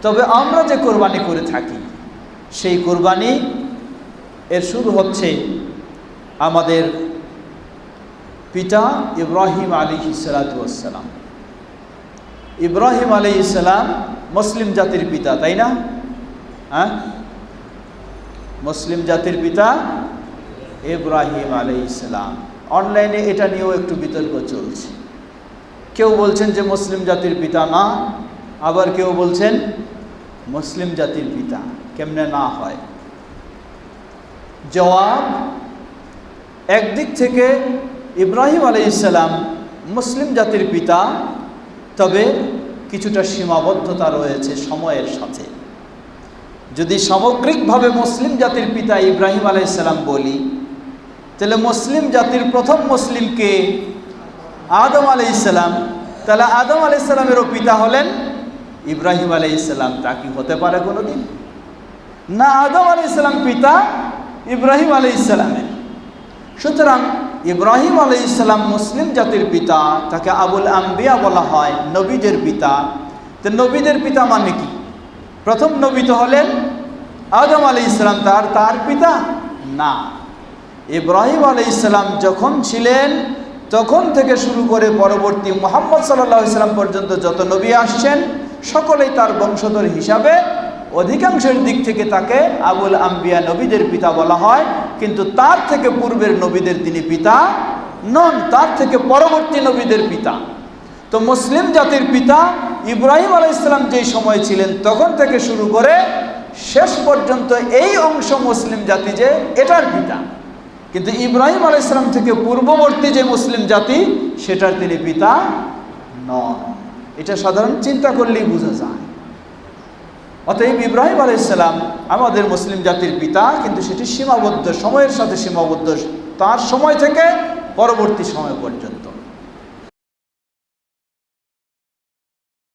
তবে আমরা যে কোরবানি করে থাকি সেই কোরবানি এর শুরু হচ্ছে আমাদের পিতা ইব্রাহিম আলাইহিস সালাতু ওয়াস সালাম। ইব্রাহিম আলাইহিস সালাম মুসলিম জাতির পিতা, তাই না? হ্যাঁ, মুসলিম জাতির পিতা ইব্রাহিম আলাইহিস সালাম। অনলাইনে এটা নিয়েও একটু বিতর্ক চলছে। কেউ বলছেন যে মুসলিম জাতির পিতা না, আবার কেউ বলছেন মুসলিম জাতির পিতা। কেমনে না হয়? জবাব, একদিক থেকে ইব্রাহিম আলাইহিস সালাম মুসলিম জাতির পিতা, তবে কিছুটা সীমাবদ্ধতা রয়েছে সময়ের সাথে। যদি সামগ্রিকভাবে মুসলিম জাতির পিতা ইব্রাহিম আলাইহিস সালাম বলি, তাহলে মুসলিম জাতির প্রথম মুসলিমকে আদম আলাইহিস সালাম, তাহলে আদম আলাইহিস সালামেরও পিতা হলেন ইব্রাহিম আলাইহিস সালাম। তা কি হতে পারে কোনোদিন? না, আদম আলাইহিস সালাম পিতা ইব্রাহিম আলাইহিস সালামের। সুতরাং ইব্রাহিম আলাইহিস সালাম মুসলিম জাতির পিতা, তাকে আবুল আম্বিয়া বলা হয়, নবীদের পিতা। তো নবীদের পিতা মানে কি? প্রথম নবী তো হলেন আদম আলাইহিস সালাম, তার পিতা না। ইব্রাহিম আলাইহিস সালাম যখন ছিলেন তখন থেকে শুরু করে পরবর্তী মুহাম্মদ সাল্লাল্লাহু আলাইহি সাল্লাম পর্যন্ত যত নবী আসছেন সকলেই তার বংশধর হিসাবে অধিকাংশের দিক থেকে তাকে আবুল আম্বিয়া, নবীদের পিতা বলা হয়। কিন্তু তার থেকে পূর্বের নবীদের তিনি পিতা নন, তার থেকে পরবর্তী নবীদের পিতা। তো মুসলিম জাতির পিতা ইব্রাহিম আলাইহিস সালাম যেই সময় ছিলেন তখন থেকে শুরু করে শেষ পর্যন্ত এই অংশ মুসলিম জাতি যে এটার পিতা। কিন্তু ইব্রাহিম আলাইহিস সালাম থেকে পূর্ববর্তী যে মুসলিম জাতি সেটার তিনি পিতা নন। এটা সাধারণ চিন্তা করলেই বোঝা যায়। অতএব ইব্রাহিম আলাইহিস সালাম আমাদের মুসলিম জাতির পিতা, কিন্তু সেটি সীমাবদ্ধ, সময়ের সাথে সীমাবদ্ধ, তার সময় থেকে পরবর্তী সময় পর্যন্ত।